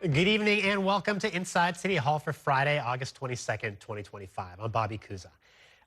Good evening and welcome to Inside City Hall for Friday, August 22nd, 2025. I'm Bobby Kuza.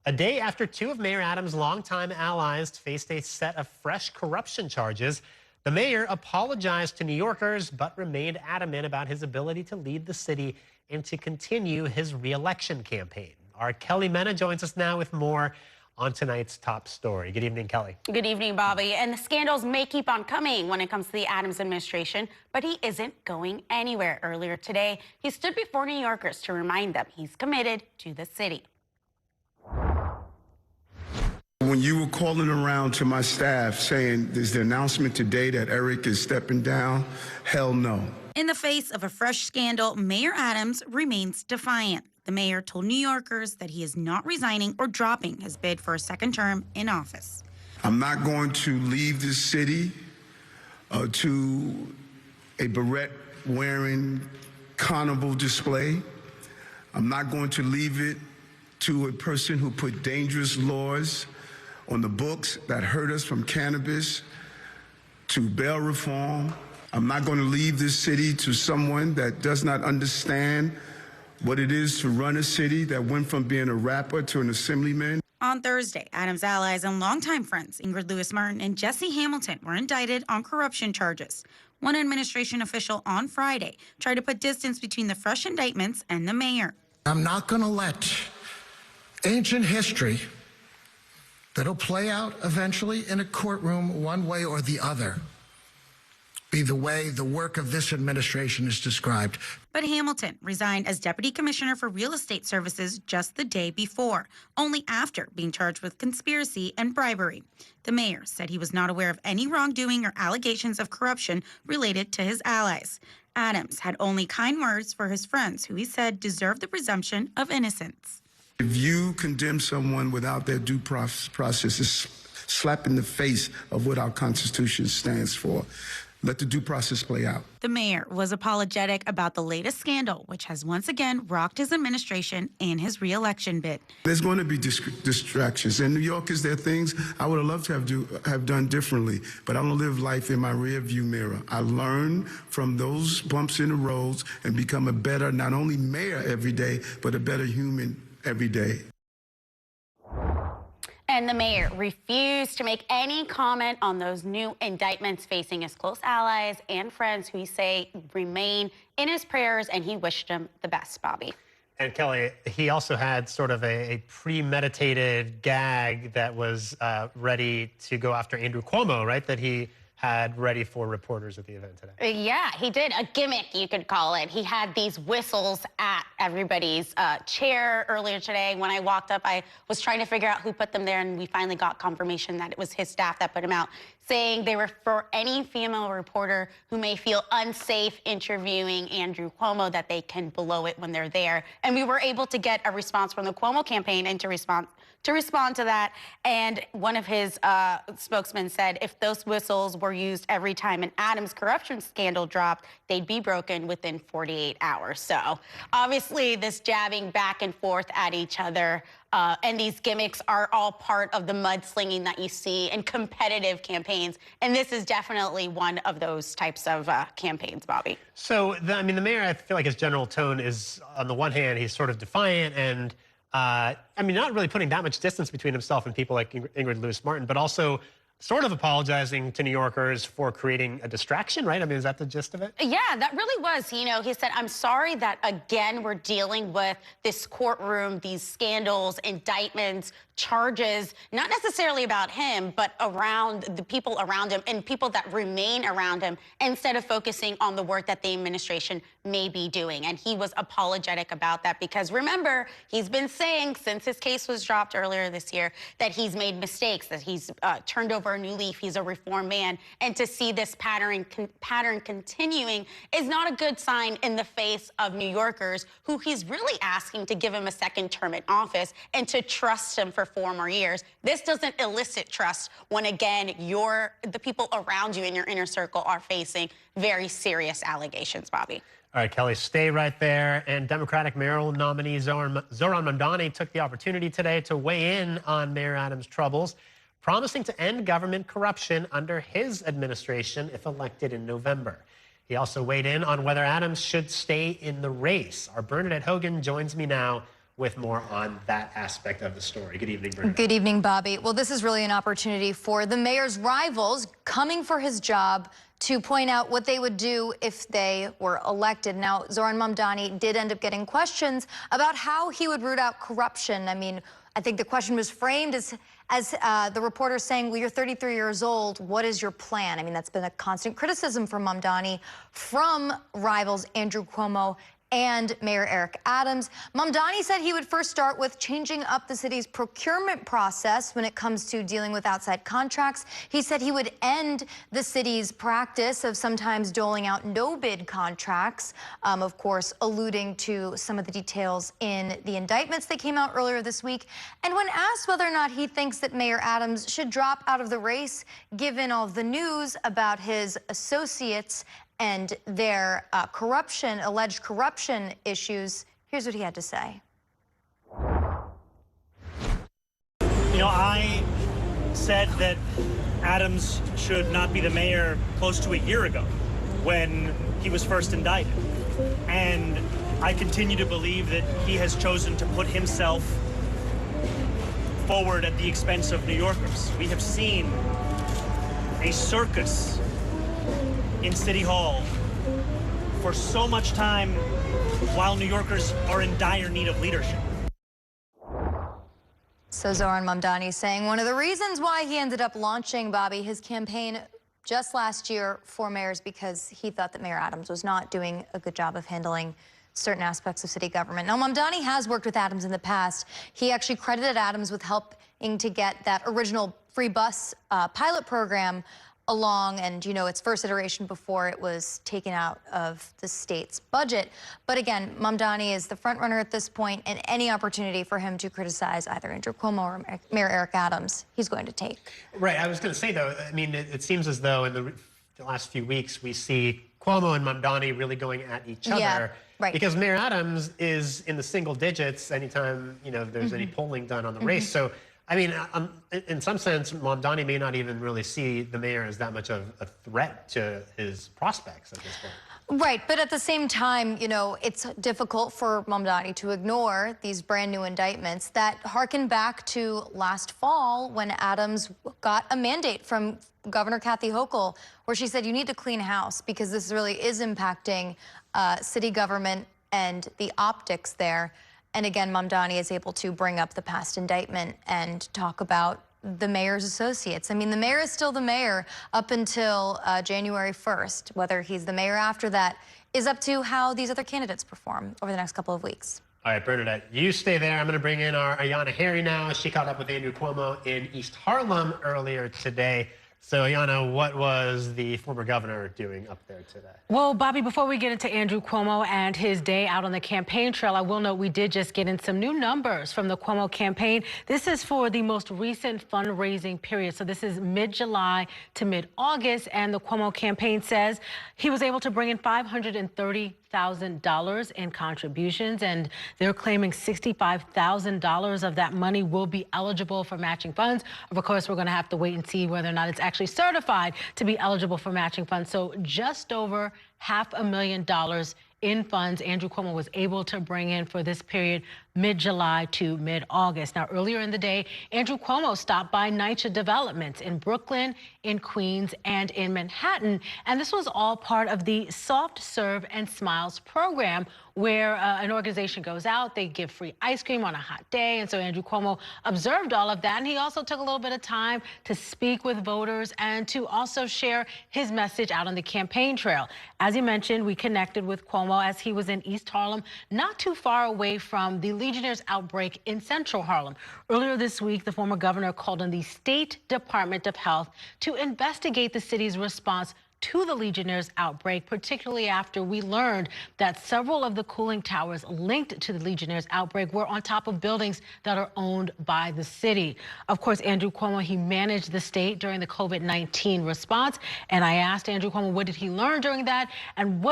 A day after two of Mayor Adams' longtime allies faced a set of fresh corruption charges, the mayor apologized to New Yorkers but remained adamant about his ability to lead the city and to continue his re-election campaign. Our Kelly Mena joins us now with more on tonight's top story. Good evening, Kelly. Good evening, Bobby. And the scandals may keep on coming when it comes to the Adams administration, but he isn't going anywhere. Earlier today, he stood before New Yorkers to remind them he's committed to the city. When you were calling around to my staff saying there's the announcement today that Eric is stepping down, hell no. In the face of a fresh scandal, Mayor Adams remains defiant. The mayor told New Yorkers that he is not resigning or dropping his bid for a second term in office. I'm not going to leave this city to a beret-wearing carnival display. I'm not going to leave it to a person who put dangerous laws on the books that hurt us, from cannabis to bail reform. I'm not going to leave this city to someone that does not understand what it is to run a city that went from being a rapper to an assemblyman. On Thursday, Adams' allies and longtime friends Errol Louis and Jesse Hamilton were indicted on corruption charges. One administration official on Friday tried to put distance between the fresh indictments and the mayor. I'm not going to let ancient history that'll play out eventually in a courtroom one way or the other be the way the work of this administration is described. But Hamilton resigned as Deputy Commissioner for Real Estate Services just the day before, only after being charged with conspiracy and bribery. The mayor said he was not aware of any wrongdoing or allegations of corruption related to his allies. Adams had only kind words for his friends, who he said deserved the presumption of innocence. If you condemn someone without their due process, it's slap in the face of what our Constitution stands for. Let the due process play out. The mayor was apologetic about the latest scandal, which has once again rocked his administration and his re-election bid. There's going to be distractions. In New York, is there things I would have loved to have done differently, but I don't live life in my rearview mirror. I learn from those bumps in the roads and become a better, not only mayor every day, but a better human every day. And the mayor refused to make any comment on those new indictments facing his close allies and friends, who he say remain in his prayers, and he wished them the best, Bobby. And Kelly, he also had sort of a premeditated gag that was ready to go after Andrew Cuomo, right? That he had ready for reporters at the event today. Yeah, he did. A gimmick, you could call it. He had these whistles at everybody's chair earlier today. When I walked up, I was trying to figure out who put them there, and we finally got confirmation that it was his staff that put them out, saying they were for any female reporter who may feel unsafe interviewing Andrew Cuomo, that they can blow it when they're there. And we were able to get a response from the Cuomo campaign and to respond to that. And one of his spokesmen said if those whistles were used every time an Adams corruption scandal dropped, they'd be broken within 48 hours. So obviously this jabbing back and forth at each other and these gimmicks are all part of the mudslinging that you see in competitive campaigns. And this is definitely one of those types of campaigns, Bobby. So, the mayor, I feel like his general tone is, on the one hand, he's sort of defiant and not really putting that much distance between himself and people like Ingrid Lewis-Martin, but also sort of apologizing to New Yorkers for creating a distraction, right? I mean, is that the gist of it? Yeah, that really was. You know, he said, I'm sorry that, again, we're dealing with this courtroom, these scandals, indictments, charges, not necessarily about him, but around the people around him and people that remain around him, instead of focusing on the work that the administration may be doing. And he was apologetic about that because, remember, he's been saying since his case was dropped earlier this year that he's made mistakes, that he's turned over a new leaf, he's a reformed man. And to see this pattern continuing is not a good sign in the face of New Yorkers, who he's really asking to give him a second term in office and to trust him for 4 more years. This doesn't elicit trust when, again, the people around you in your inner circle are facing very serious allegations, Bobby. All right, Kelly, stay right there. And Democratic mayoral nominee Zoran Mamdani took the opportunity today to weigh in on Mayor Adams' troubles, promising to end government corruption under his administration if elected in November. He also weighed in on whether Adams should stay in the race. Our Bernadette Hogan joins me now with more on that aspect of the story. Good evening, Bernadette. Good evening, Bobby. Well, this is really an opportunity for the mayor's rivals coming for his job to point out what they would do if they were elected. Now, Zohran Mamdani did end up getting questions about how he would root out corruption. I mean, I think the question was framed as the reporter saying, well, you're 33 years old. What is your plan? I mean, that's been a constant criticism from Mamdani from rivals Andrew Cuomo and Mayor Eric Adams. Mamdani said he would first start with changing up the city's procurement process when it comes to dealing with outside contracts. He said he would end the city's practice of sometimes doling out no-bid contracts, of course, alluding to some of the details in the indictments that came out earlier this week. And when asked whether or not he thinks that Mayor Adams should drop out of the race, given all the news about his associates and their alleged corruption issues, here's what he had to say. You know, I said that Adams should not be the mayor close to a year ago when he was first indicted. And I continue to believe that he has chosen to put himself forward at the expense of New Yorkers. We have seen a circus in City Hall for so much time while New Yorkers are in dire need of leadership. So Zohran Mamdani saying one of the reasons why he ended up launching, Bobby, his campaign just last year for mayor is because he thought that Mayor Adams was not doing a good job of handling certain aspects of city government. Now, Mamdani has worked with Adams in the past. He actually credited Adams with helping to get that original free bus pilot program along, and you know, its first iteration before it was taken out of the state's budget. But again, Mamdani is the front runner at this point, and any opportunity for him to criticize either Andrew Cuomo or Mayor Eric Adams, he's going to take. Right. I was going to say, though, I mean, it seems as though in the last few weeks we see Cuomo and Mamdani really going at each other. Yeah, right. Because Mayor Adams is in the single digits anytime, you know, there's any polling done on the race. So, I mean, in some sense, Mamdani may not even really see the mayor as that much of a threat to his prospects at this point. Right, but at the same time, you know, it's difficult for Mamdani to ignore these brand new indictments that harken back to last fall when Adams got a mandate from Governor Kathy Hochul where she said, you need to clean house because this really is impacting city government and the optics there. And again, Mamdani is able to bring up the past indictment and talk about the mayor's associates. I mean, the mayor is still the mayor up until January 1st. Whether he's the mayor after that is up to how these other candidates perform over the next couple of weeks. All right, Bernadette, you stay there. I'm going to bring in our Ayanna Harry now. She caught up with Andrew Cuomo in East Harlem earlier today. So, Ayanna, what was the former governor doing up there today? Well, Bobby, before we get into Andrew Cuomo and his day out on the campaign trail, I will note we did just get in some new numbers from the Cuomo campaign. This is for the most recent fundraising period. So this is mid-July to mid-August, and the Cuomo campaign says he was able to bring in $530,000 in contributions, and they're claiming $65,000 of that money will be eligible for matching funds. Of course, we're going to have to wait and see whether or not it's actually certified to be eligible for matching funds. So just over $500,000 in funds Andrew Cuomo was able to bring in for this period mid-July to mid-August. Now, earlier in the day, Andrew Cuomo stopped by NYCHA Developments in Brooklyn, in Queens, and in Manhattan. And this was all part of the Soft Serve and Smiles program, where an organization goes out, they give free ice cream on a hot day. And so Andrew Cuomo observed all of that. And he also took a little bit of time to speak with voters and to also share his message out on the campaign trail. As he mentioned, we connected with Cuomo as he was in East Harlem, not too far away from the Legionnaires' outbreak in Central Harlem. Earlier this week, the former governor called on the State Department of Health to investigate the city's response to the Legionnaires' outbreak, particularly after we learned that several of the cooling towers linked to the Legionnaires' outbreak were on top of buildings that are owned by the city. Of course, Andrew Cuomo, he managed the state during the COVID-19 response, and I asked Andrew Cuomo what did he learn during that, and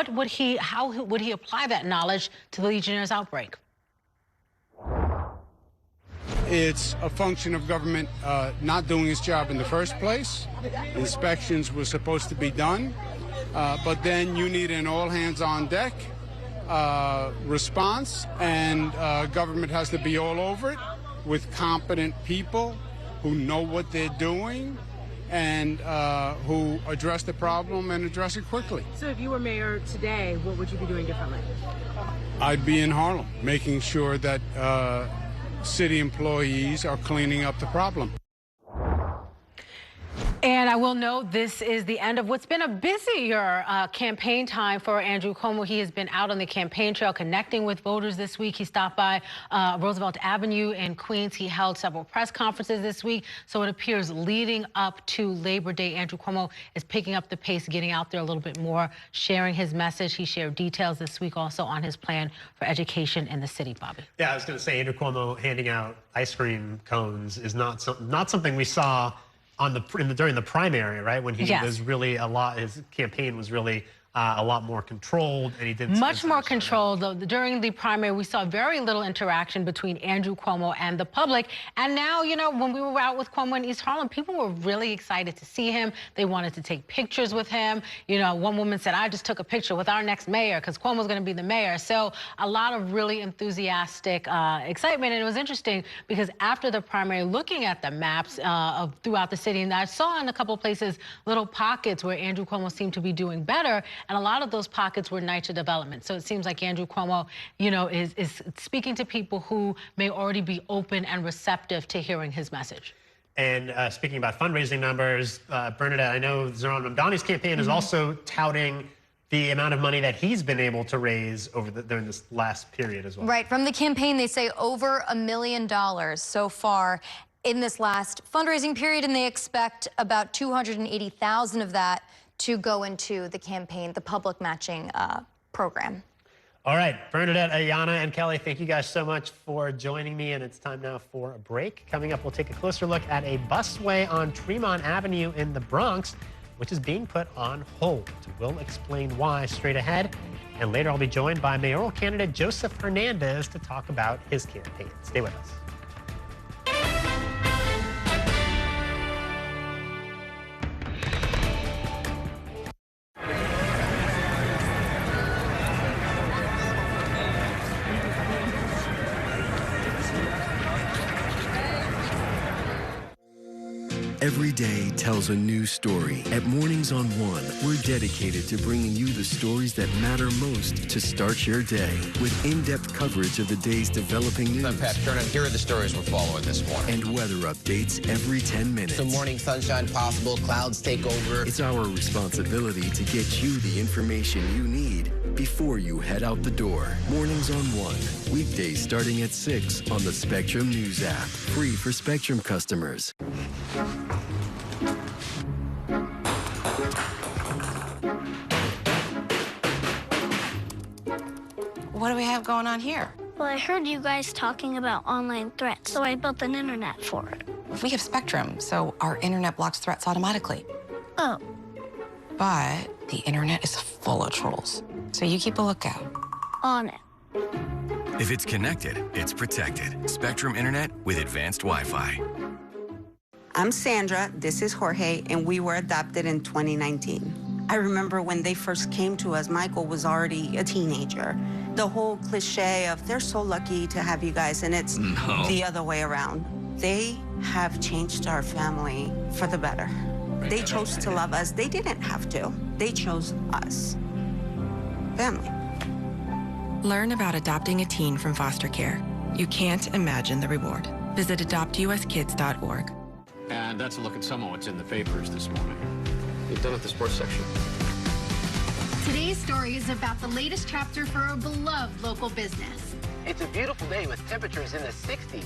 how would he apply that knowledge to the Legionnaires' outbreak? It's a function of government not doing its job in the first place. Inspections were supposed to be done. but then you need an all-hands-on-deck response, and government has to be all over it with competent people who know what they're doing and who address the problem and address it quickly. So if you were mayor today, what would you be doing differently? I'd be in Harlem, making sure that city employees are cleaning up the problem. And I will note this is the end of what's been a busier campaign time for Andrew Cuomo. He has been out on the campaign trail connecting with voters this week. He stopped by Roosevelt Avenue in Queens. He held several press conferences this week. So it appears leading up to Labor Day, Andrew Cuomo is picking up the pace, getting out there a little bit more, sharing his message. He shared details this week also on his plan for education in the city, Bobby. Yeah, I was going to say Andrew Cuomo handing out ice cream cones is not something we saw during the primary, right? When he was really his campaign was really a lot more controlled, and he did much more controlled. Though during the primary, we saw very little interaction between Andrew Cuomo and the public. And now, you know, when we were out with Cuomo in East Harlem, people were really excited to see him. They wanted to take pictures with him. You know, one woman said, "I just took a picture with our next mayor because Cuomo's going to be the mayor." So a lot of really enthusiastic excitement. And it was interesting because after the primary, looking at the maps of throughout the city, and I saw in a couple of places little pockets where Andrew Cuomo seemed to be doing better. And a lot of those pockets were NYCHA development. So it seems like Andrew Cuomo, you know, is speaking to people who may already be open and receptive to hearing his message. And speaking about fundraising numbers, Bernadette, I know Zohran Mamdani's campaign is also touting the amount of money that he's been able to raise during this last period as well. Right. From the campaign, they say over $1 million so far in this last fundraising period, and they expect about 280,000 of that to go into the campaign, the public matching program. All right, Bernadette, Ayanna, and Kelly, thank you guys so much for joining me, and it's time now for a break. Coming up, we'll take a closer look at a busway on Tremont Avenue in the Bronx, which is being put on hold. We'll explain why straight ahead, and later I'll be joined by mayoral candidate Joseph Hernandez to talk about his campaign. Stay with us. Every day tells a new story. At Mornings on One, we're dedicated to bringing you the stories that matter most to start your day. With in-depth coverage of the day's developing news. I'm Pat Kernan. Here are the stories we're following this morning. And weather updates every 10 minutes. Some morning sunshine possible, clouds take over. It's our responsibility to get you the information you need before you head out the door. Mornings on One, weekdays starting at 6 on the Spectrum News app. Free for Spectrum customers. What do we have going on here? Well, I heard you guys talking about online threats, so I built an internet for it. We have Spectrum, so our internet blocks threats automatically. Oh. But the internet is full of trolls, so you keep a lookout. On it. If it's connected, it's protected. Spectrum Internet with advanced Wi-Fi. I'm Sandra, this is Jorge, and we were adopted in 2019. I remember when they first came to us, Michael was already a teenager. The whole cliche of they're so lucky to have you guys, and it's the other way around. They have changed our family for the better. They chose to love us. They didn't have to. They chose us. Family. Learn about adopting a teen from foster care. You can't imagine the reward. Visit adoptuskids.org. And that's a look at some of what's in the papers this morning. You've done at the sports section. Today's story is about the latest chapter for a beloved local business. It's a beautiful day with temperatures in the 60s,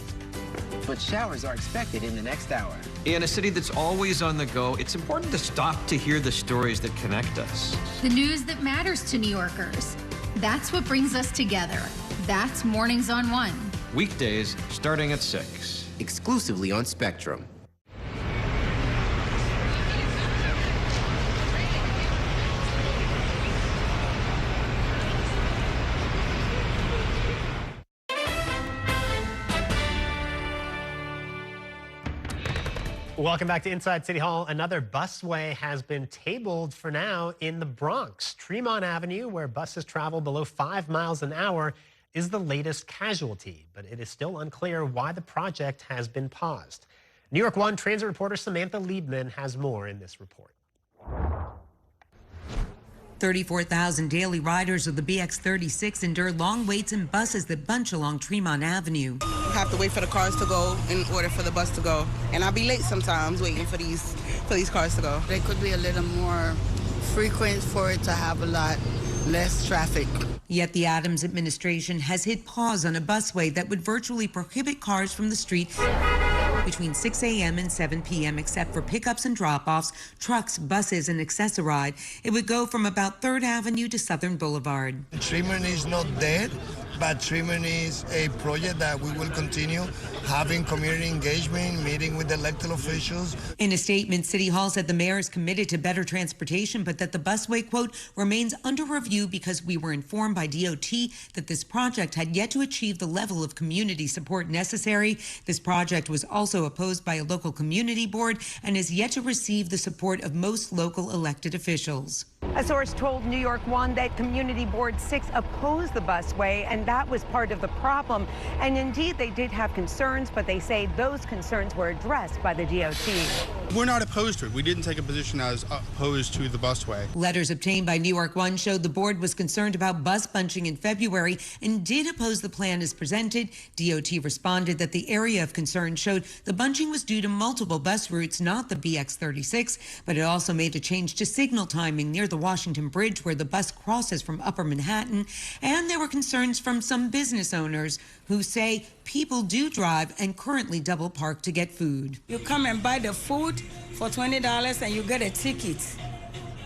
but showers are expected in the next hour. In a city that's always on the go, it's important to stop to hear the stories that connect us. The news that matters to New Yorkers. That's what brings us together. That's Mornings on One. Weekdays starting at 6. Exclusively on Spectrum. Welcome back to Inside City Hall. Another busway has been tabled for now in the Bronx. Tremont Avenue, where buses travel below 5 miles an hour, is the latest casualty, but it is still unclear why the project has been paused. New York One transit reporter Samantha Liebman has more in this report. 34,000 daily riders of the BX36 endure long waits in buses that bunch along Tremont Avenue. You have to wait for the cars to go in order for the bus to go. And I'll be late sometimes waiting for these cars to go. They could be a little more frequent for it to have a lot less traffic. Yet the Adams administration has hit pause on a busway that would virtually prohibit cars from the street between 6 a.m. and 7 p.m. except for pickups and drop-offs, trucks, buses, and accessoride. It would go from about 3rd Avenue to Southern Boulevard. Tremont is not dead, but Tremont is a project that we will continue having community engagement, meeting with elected officials. In a statement, City Hall said the mayor is committed to better transportation, but that the busway, quote, remains under review because we were informed by DOT that this project had yet to achieve the level of community support necessary. This project was also opposed by a local community board and is yet to receive the support of most local elected officials. A source told New York One that Community Board 6 opposed the busway, and that was part of the problem. And indeed, they did have concerns, but they say those concerns were addressed by the DOT. We're not opposed to it. We didn't take a position as opposed to the busway. Letters obtained by New York One showed the board was concerned about bus bunching in February and did oppose the plan as presented. DOT responded that the area of concern showed the bunching was due to multiple bus routes, not the BX36, but it also made a change to signal timing near the Washington Bridge where the bus crosses from Upper Manhattan. And there were concerns from some business owners who say people do drive and currently double park to get food. You come and buy the food for $20 and you get a ticket.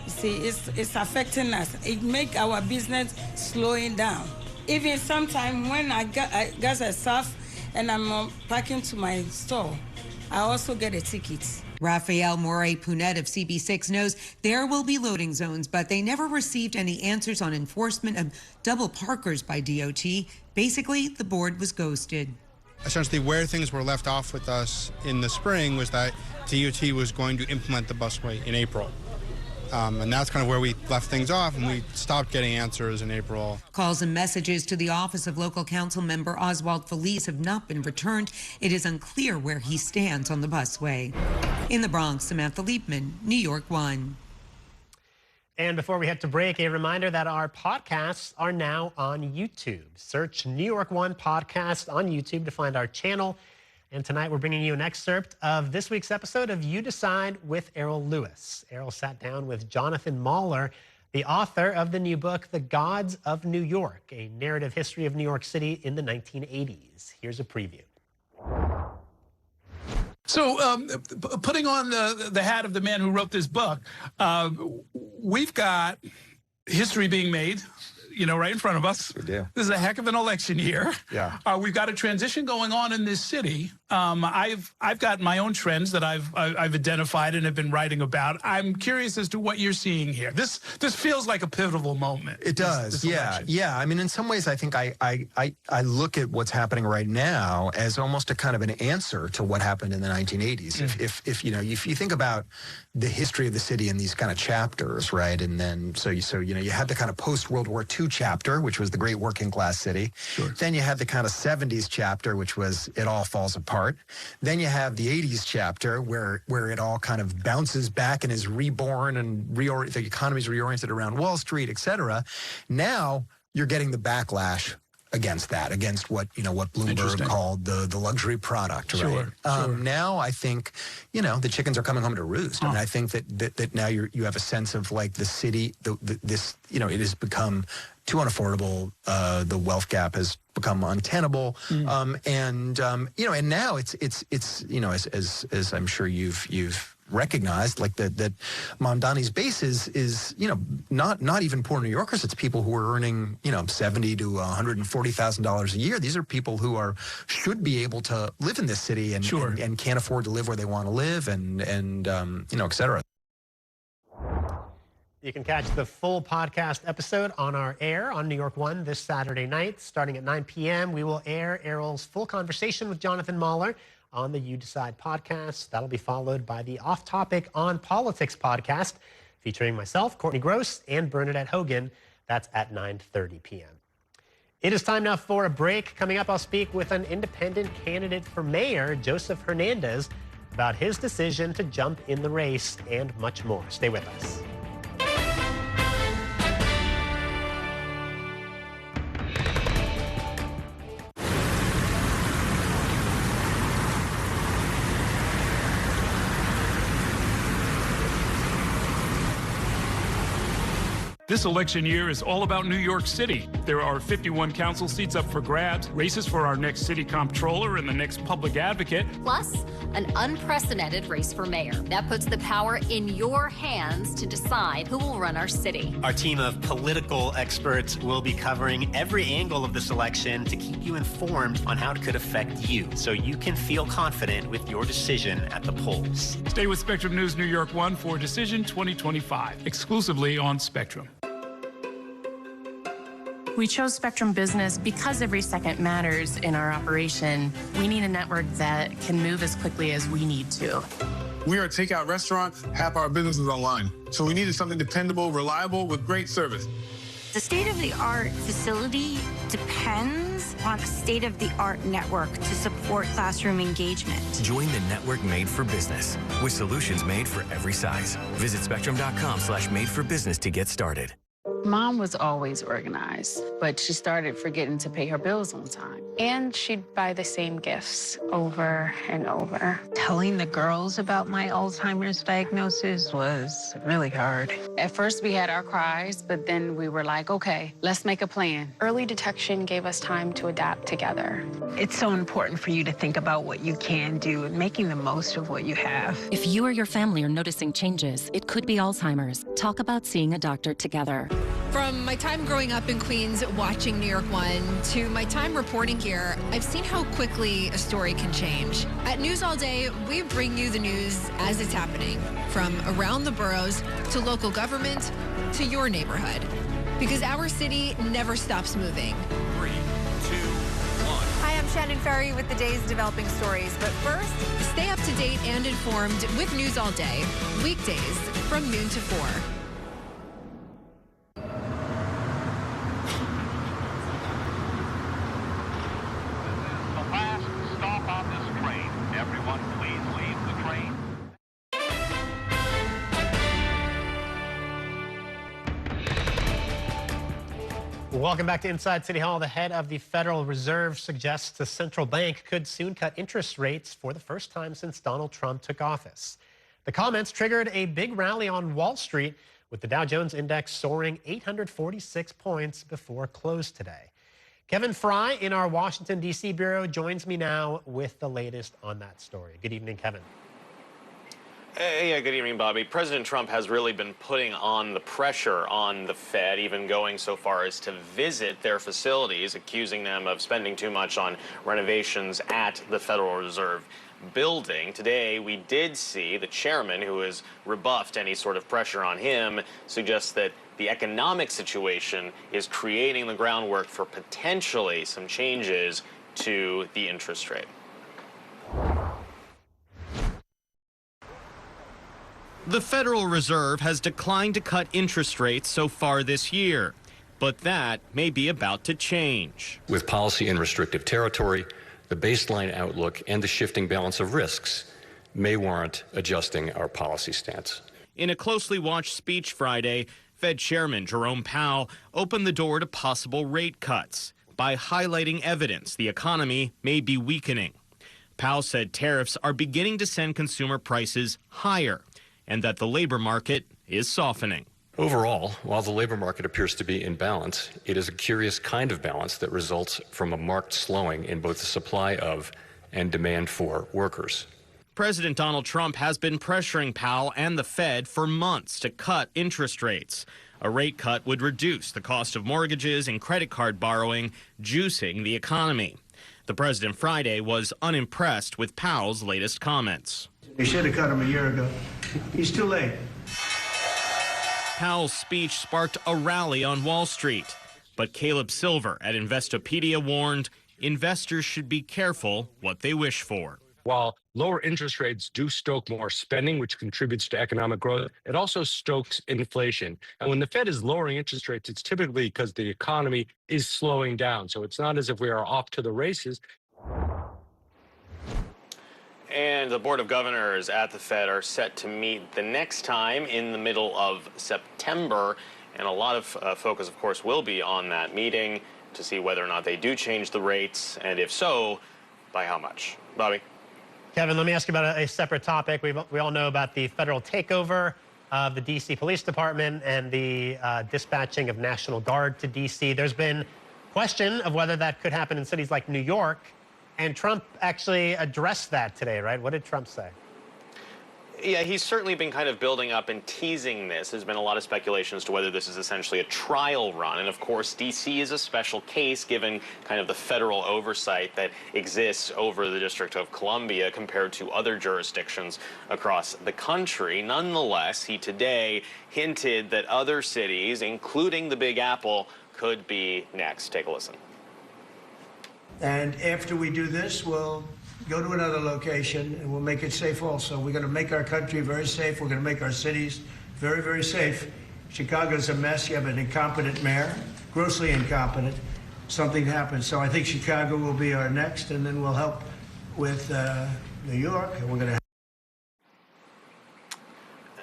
You see, it's affecting us. It makes our business slowing down. Even sometimes when I get a stuff and I'm packing to my store, I also get a ticket. Raphael Moret-Punet of CB6 knows there will be loading zones, but they never received any answers on enforcement of double parkers by DOT. Basically, the board was ghosted. Essentially, where things were left off with us in the spring was that DOT was going to implement the busway in April. And that's kind of where we left things off, and we stopped getting answers in April. Calls and messages to the office of local council member Oswald Felice have not been returned. It is unclear where he stands on the busway. In the Bronx, Samantha Liebman, New York One. And before we head to break, a reminder that our podcasts are now on YouTube. Search New York One Podcast on YouTube to find our channel. And tonight we're bringing you an excerpt of this week's episode of You Decide with Errol Louis. Errol sat down with Jonathan Mahler, the author of the new book, The Gods of New York, a narrative history of New York City in the 1980s. Here's a preview. So putting on the hat of the man who wrote this book, we've got history being made, you know, right in front of us. We do. This is a heck of an election year. Yeah. We've got a transition going on in this city. I've got my own trends that I've identified and have been writing about. I'm curious as to what you're seeing here. This feels like a pivotal moment. It does. Yeah. I mean, in some ways, I think I look at what's happening right now as almost a kind of an answer to what happened in the 1980s. If you think about the history of the city in these kind of chapters, right? And then so you had the kind of post World War II chapter, which was the great working class city. Sure. Then you had the kind of 70s chapter, which was it all falls apart. Then you have the 80s chapter where it all kind of bounces back and is reborn and the economy's reoriented around Wall Street, et cetera. Now you're getting the backlash against that, against what Bloomberg called the luxury product, right? Sure. Now I think, the chickens are coming home to roost. I mean, I think that now you have a sense of like the city, it has become too unaffordable. The wealth gap has become untenable. And now it's as I'm sure you've recognized, like that Mamdani's base is not even poor New Yorkers. It's people who are earning $70,000 to $140,000 a year. These are people who should be able to live in this city and can't afford to live where they want to live and et cetera. You can catch the full podcast episode on our air on New York One this Saturday night. Starting at 9 p.m., we will air Errol's full conversation with Jonathan Mahler on the You Decide podcast. That'll be followed by the Off Topic on Politics podcast featuring myself, Courtney Gross, and Bernadette Hogan. That's at 9:30 p.m. It is time now for a break. Coming up, I'll speak with an independent candidate for mayor, Joseph Hernandez, about his decision to jump in the race and much more. Stay with us. This election year is all about New York City. There are 51 council seats up for grabs, races for our next city comptroller and the next public advocate. Plus, an unprecedented race for mayor. That puts the power in your hands to decide who will run our city. Our team of political experts will be covering every angle of this election to keep you informed on how it could affect you, so you can feel confident with your decision at the polls. Stay with Spectrum News New York One for Decision 2025, exclusively on Spectrum. We chose Spectrum Business because every second matters in our operation. We need a network that can move as quickly as we need to. We are a takeout restaurant, half our business is online. So we needed something dependable, reliable, with great service. The state-of-the-art facility depends on a state-of-the-art network to support classroom engagement. Join the network made for business with solutions made for every size. Visit spectrum.com/made-for-business to get started. Mom was always organized, but she started forgetting to pay her bills on time. And she'd buy the same gifts over and over. Telling the girls about my Alzheimer's diagnosis was really hard. At first, we had our cries, but then we were like, okay, let's make a plan. Early detection gave us time to adapt together. It's so important for you to think about what you can do and making the most of what you have. If you or your family are noticing changes, it could be Alzheimer's. Talk about seeing a doctor together. From my time growing up in Queens watching New York One to my time reporting here, I've seen how quickly a story can change. At News All Day, we bring you the news as it's happening, from around the boroughs to local government to your neighborhood. Because our city never stops moving. 3, 2, 1. Hi, I'm Shannon Ferry with the day's developing stories. But first, stay up to date and informed with News All Day, weekdays from noon to 4. Welcome back to Inside City Hall. The head of the Federal Reserve suggests the central bank could soon cut interest rates for the first time since Donald Trump took office. The comments triggered a big rally on Wall Street, with the Dow Jones Index soaring 846 points before close today. Kevin Fry in our Washington, D.C. bureau joins me now with the latest on that story. Good evening, Kevin. Yeah, good evening, Bobby. President Trump has really been putting on the pressure on the Fed, even going so far as to visit their facilities, accusing them of spending too much on renovations at the Federal Reserve building. Today, we did see the chairman, who has rebuffed any sort of pressure on him, suggest that the economic situation is creating the groundwork for potentially some changes to the interest rate. The Federal Reserve has declined to cut interest rates so far this year, but that may be about to change. With policy in restrictive territory, the baseline outlook and the shifting balance of risks may warrant adjusting our policy stance. In a closely watched speech Friday, Fed Chairman Jerome Powell opened the door to possible rate cuts by highlighting evidence the economy may be weakening. Powell said tariffs are beginning to send consumer prices higher, and that the labor market is softening. Overall, while the labor market appears to be in balance, it is a curious kind of balance that results from a marked slowing in both the supply of and demand for workers. President Donald Trump has been pressuring Powell and the Fed for months to cut interest rates. A rate cut would reduce the cost of mortgages and credit card borrowing, juicing the economy. The president Friday was unimpressed with Powell's latest comments. They should have cut him a year ago. He's too late. Powell's speech sparked a rally on Wall Street. But Caleb Silver at Investopedia warned investors should be careful what they wish for. While lower interest rates do stoke more spending, which contributes to economic growth, it also stokes inflation. And when the Fed is lowering interest rates, it's typically because the economy is slowing down. So it's not as if we are off to the races. And the Board of Governors at the Fed are set to meet the next time in the middle of September. And a lot of focus, of course, will be on that meeting to see whether or not they do change the rates, and if so, by how much. Bobby? Kevin, let me ask you about a separate topic. We all know about the federal takeover of the D.C. Police Department and the dispatching of National Guard to D.C. There's been question of whether that could happen in cities like New York, and Trump actually addressed that today, right? What did Trump say? Yeah, he's certainly been kind of building up and teasing this. There's been a lot of speculation as to whether this is essentially a trial run. And of course, D.C. is a special case given kind of the federal oversight that exists over the District of Columbia compared to other jurisdictions across the country. Nonetheless, he today hinted that other cities, including the Big Apple, could be next. Take a listen. And after we do this, we'll go to another location, and we'll make it safe also. We're going to make our country very safe. We're going to make our cities very, very safe. Chicago's a mess. You have an incompetent mayor, grossly incompetent. Something happens. So I think Chicago will be our next, and then we'll help with New York, and we're going to.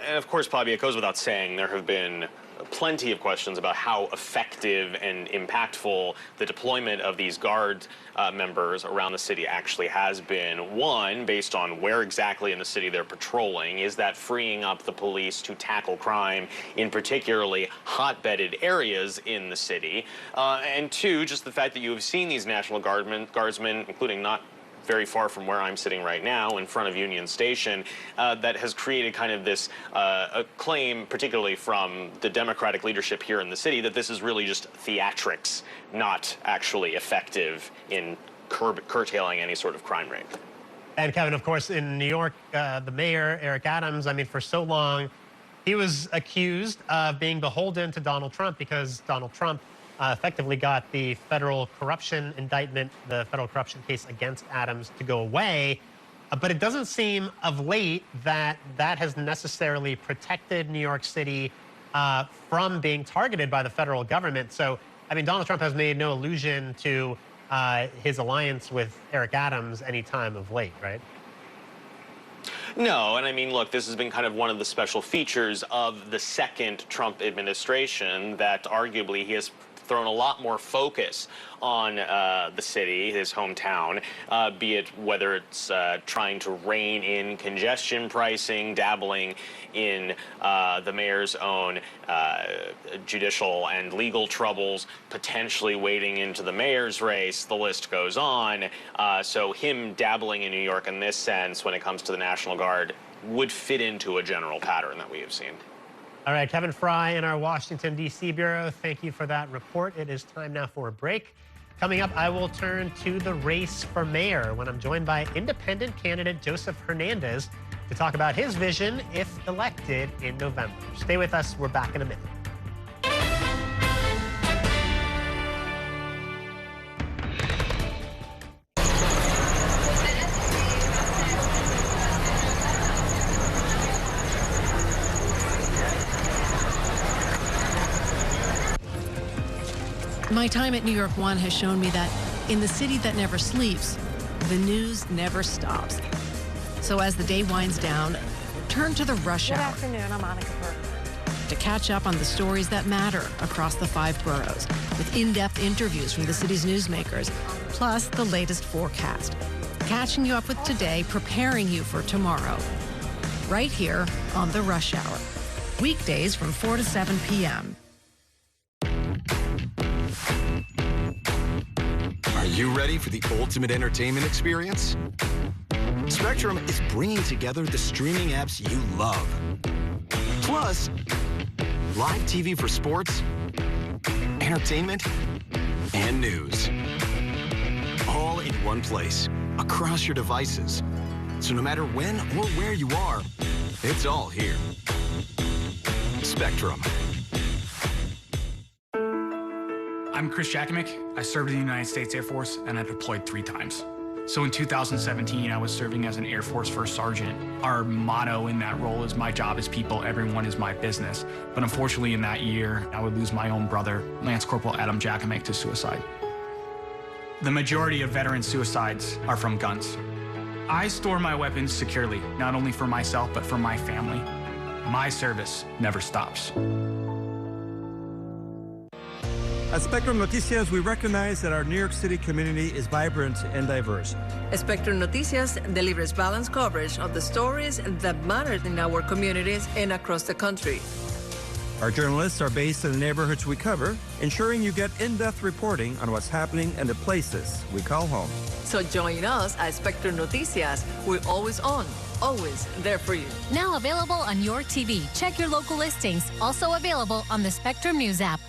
And of course, Bobby, it goes without saying, there have been plenty of questions about how effective and impactful the deployment of these Guard members around the city actually has been. One, based on where exactly in the city they're patrolling, is that freeing up the police to tackle crime in particularly hotbedded areas in the city. And two, just the fact that you have seen these National Guardsmen, including not very far from where I'm sitting right now in front of Union Station, that has created kind of this claim, particularly from the Democratic leadership here in the city, that this is really just theatrics, not actually effective in curtailing any sort of crime rate. And Kevin, of course, in New York, the mayor, Eric Adams, I mean, for so long, he was accused of being beholden to Donald Trump because Donald Trump effectively got the federal corruption indictment, the federal corruption case against Adams, to go away. But it doesn't seem of late that that has necessarily protected New York City from being targeted by the federal government. So, I mean, Donald Trump has made no allusion to his alliance with Eric Adams any time of late, right? No, and I mean, look, this has been kind of one of the special features of the second Trump administration, that arguably he has thrown a lot more focus on the city, his hometown, be it whether it's trying to rein in congestion pricing, dabbling in the mayor's own judicial and legal troubles, potentially wading into the mayor's race, the list goes on. So him dabbling in New York in this sense when it comes to the National Guard would fit into a general pattern that we have seen. All right, Kevin Fry in our Washington, D.C. bureau, thank you for that report. It is time now for a break. Coming up, I will turn to the race for mayor when I'm joined by independent candidate Joseph Hernandez to talk about his vision if elected in November. Stay with us. We're back in a minute. My time at New York One has shown me that in the city that never sleeps, the news never stops. So as the day winds down, turn to the rush hour. Good afternoon, I'm Monica Burke. To catch up on the stories that matter across the 5 boroughs, with in-depth interviews from the city's newsmakers, plus the latest forecast. Catching you up with today, preparing you for tomorrow. Right here on the Rush Hour. Weekdays from 4 to 7 p.m. Are you ready for the ultimate entertainment experience? Spectrum is bringing together the streaming apps you love. Plus, live TV for sports, entertainment, and news. All in one place, across your devices. So no matter when or where you are, it's all here. Spectrum, I'm Chris Jakovic. I served in the United States Air Force, and I deployed 3 times. So in 2017, I was serving as an Air Force First Sergeant. Our motto in that role is, my job is people, everyone is my business. But unfortunately, in that year, I would lose my own brother, Lance Corporal Adam Jakovic, to suicide. The majority of veteran suicides are from guns. I store my weapons securely, not only for myself, but for my family. My service never stops. At Spectrum Noticias, we recognize that our New York City community is vibrant and diverse. Spectrum Noticias delivers balanced coverage of the stories that matter in our communities and across the country. Our journalists are based in the neighborhoods we cover, ensuring you get in-depth reporting on what's happening in the places we call home. So join us at Spectrum Noticias. We're always on, always there for you. Now available on your TV. Check your local listings. Also available on the Spectrum News app.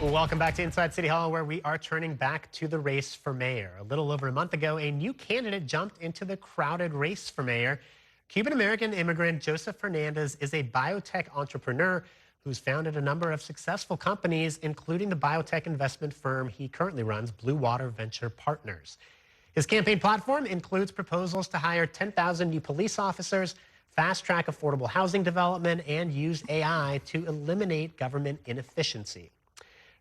Welcome back to Inside City Hall, where we are turning back to the race for mayor. A little over a month ago, a new candidate jumped into the crowded race for mayor. Cuban-American immigrant Joseph Hernandez is a biotech entrepreneur who's founded a number of successful companies, including the biotech investment firm he currently runs, Blue Water Venture Partners. His campaign platform includes proposals to hire 10,000 new police officers, fast-track affordable housing development, and use AI to eliminate government inefficiency.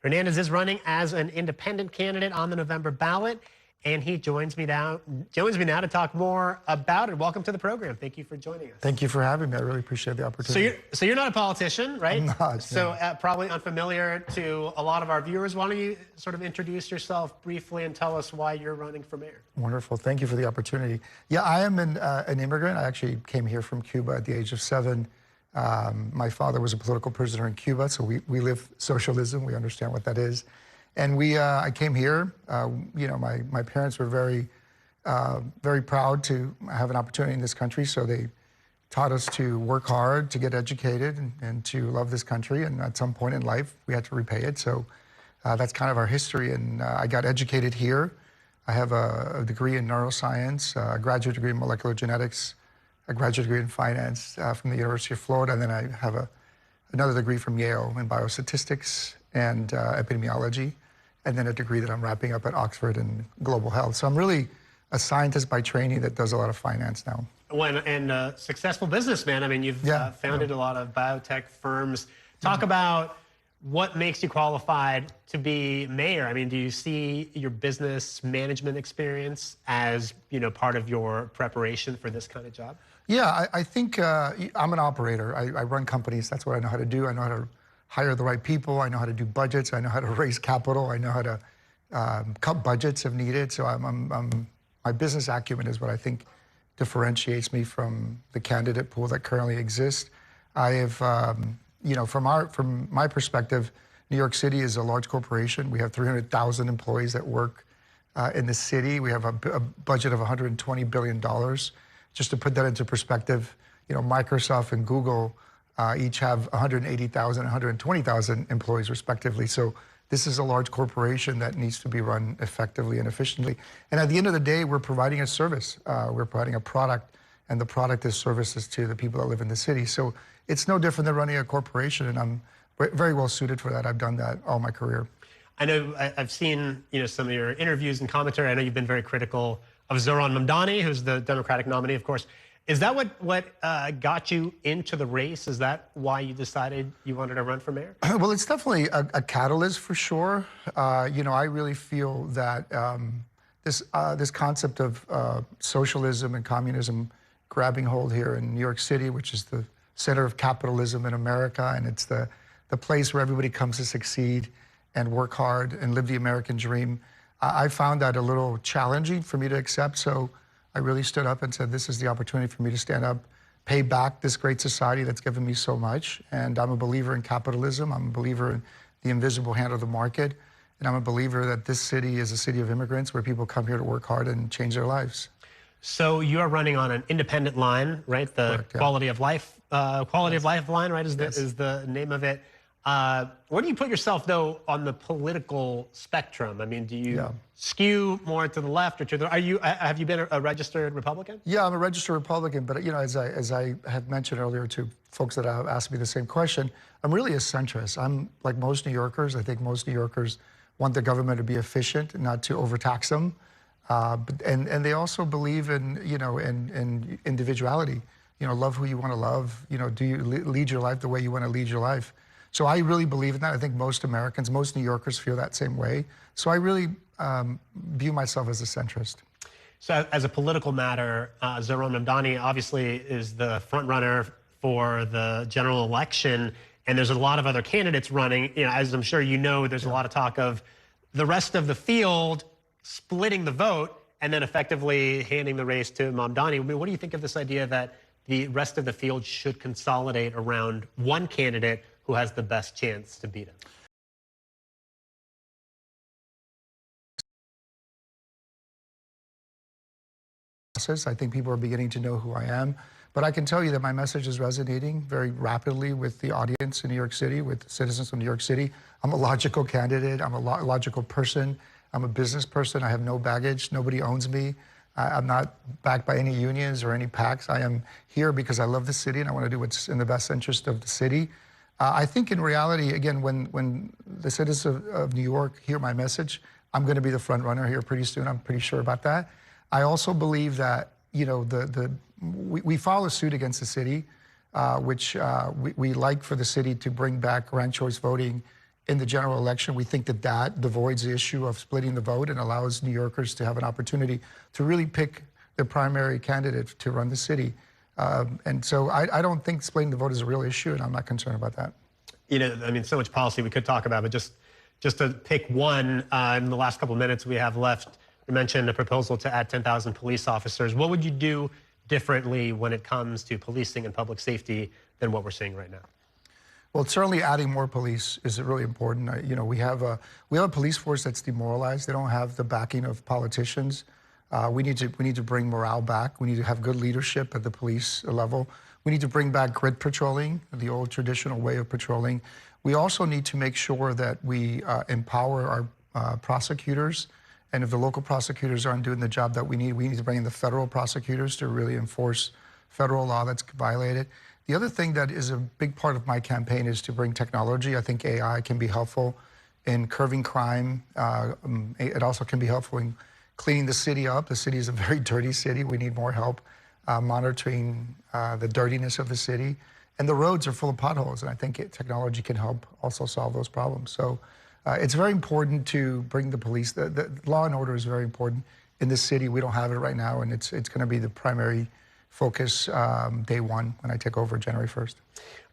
Hernandez is running as an independent candidate on the November ballot, and he joins me now to talk more about it. Welcome to the program. Thank you for joining us. Thank you for having me. I really appreciate the opportunity. So you're not a politician, right? I'm not. So probably unfamiliar to a lot of our viewers. Why don't you sort of introduce yourself briefly and tell us why you're running for mayor? Wonderful. Thank you for the opportunity. Yeah, I am an immigrant. I actually came here from Cuba at the age of 7. My father was a political prisoner in Cuba, so we live socialism. We understand what that is. And I came here. You know, my parents were very proud to have an opportunity in this country, so they taught us to work hard, to get educated, and to love this country. And at some point in life, we had to repay it. So that's kind of our history. And I got educated here. I have a degree in neuroscience, a graduate degree in molecular genetics, a graduate degree in finance from the University of Florida, and then I have another degree from Yale in biostatistics and epidemiology, and then a degree that I'm wrapping up at Oxford in global health. So I'm really a scientist by training that does a lot of finance now. And a successful businessman. I mean, you've founded a lot of biotech firms. Talk about what makes you qualified to be mayor. I mean, do you see your business management experience as, you know, part of your preparation for this kind of job? Yeah, I think I'm an operator. I run companies. That's what I know how to do. I know how to hire the right people. I know how to do budgets. I know how to raise capital. I know how to cut budgets if needed. So my business acumen is what I think differentiates me from the candidate pool that currently exists. I have, you know, from my perspective, New York City is a large corporation. We have 300,000 employees that work in the city. We have a budget of $120 billion. Just to put that into perspective, you know, Microsoft and Google each have 180,000, 120,000 employees respectively. So this is a large corporation that needs to be run effectively and efficiently. And at the end of the day, we're providing a service. We're providing a product, and the product is services to the people that live in the city. So it's no different than running a corporation, and I'm very well suited for that. I've done that all my career. I know I've seen, you know, some of your interviews and commentary. I know you've been very critical of Zohran Mamdani, who's the Democratic nominee, of course. Is that what got you into the race? Is that why you decided you wanted to run for mayor? Well, it's definitely a catalyst for sure. You know, I really feel that this concept of socialism and communism grabbing hold here in New York City, which is the center of capitalism in America, and it's the place where everybody comes to succeed and work hard and live the American dream. I found that a little challenging for me to accept, so I really stood up and said, this is the opportunity for me to stand up, pay back this great society that's given me so much. And I'm a believer in capitalism. I'm a believer in the invisible hand of the market. And I'm a believer that this city is a city of immigrants where people come here to work hard and change their lives. So you are running on an independent line, right? The Correct, yeah. Quality of life line, right, is the name of it. Where do you put yourself, though, on the political spectrum? I mean, do you skew more to the left or to the? Have you been a registered Republican? Yeah, I'm a registered Republican, but as I have mentioned earlier to folks that have asked me the same question, I'm really a centrist. I'm like most New Yorkers. I think most New Yorkers want the government to be efficient, not to overtax them, and they also believe in in individuality. Love who you want to love. Do you lead your life the way you want to lead your life? So I really believe in that. I think most Americans, most New Yorkers feel that same way. So I really view myself as a centrist. So as a political matter, Zohran Mamdani obviously is the front runner for the general election, and there's a lot of other candidates running. As I'm sure you know, there's a lot of talk of the rest of the field splitting the vote and then effectively handing the race to Mamdani. I mean, what do you think of this idea that the rest of the field should consolidate around one candidate who has the best chance to beat him? I think people are beginning to know who I am. But I can tell you that my message is resonating very rapidly with the audience in New York City, with citizens of New York City. I'm a logical candidate. I'm a logical person. I'm a business person. I have no baggage. Nobody owns me. I'm not backed by any unions or any PACs. I am here because I love the city and I want to do what's in the best interest of the city. I think in reality, again, when the citizens of New York hear my message, I'm going to be the front runner here pretty soon. I'm pretty sure about that. I also believe that, we follow suit against the city, which we like for the city to bring back ranked choice voting in the general election. We think that that avoids the issue of splitting the vote and allows New Yorkers to have an opportunity to really pick their primary candidate to run the city. And so I don't think splitting the vote is a real issue, and I'm not concerned about that. I mean, so much policy we could talk about, but just to pick one in the last couple of minutes we have left, you mentioned a proposal to add 10,000 police officers. What would you do differently when it comes to policing and public safety than what we're seeing right now? Well, certainly adding more police is really important. We have a police force that's demoralized. They don't have the backing of politicians. We need to bring morale back. We need to have good leadership at the police level. We need to bring back grid patrolling, the old traditional way of patrolling. We also need to make sure that we empower our prosecutors. And if the local prosecutors aren't doing the job that we need to bring in the federal prosecutors to really enforce federal law that's violated. The other thing that is a big part of my campaign is to bring technology. I think AI can be helpful in curbing crime. It also can be helpful in cleaning the city up. The city is a very dirty city. We need more help monitoring the dirtiness of the city. And the roads are full of potholes, and I think technology can help also solve those problems. So it's very important to bring the police. The law and order is very important in this city. We don't have it right now, and it's going to be the primary focus day one when I take over January 1st.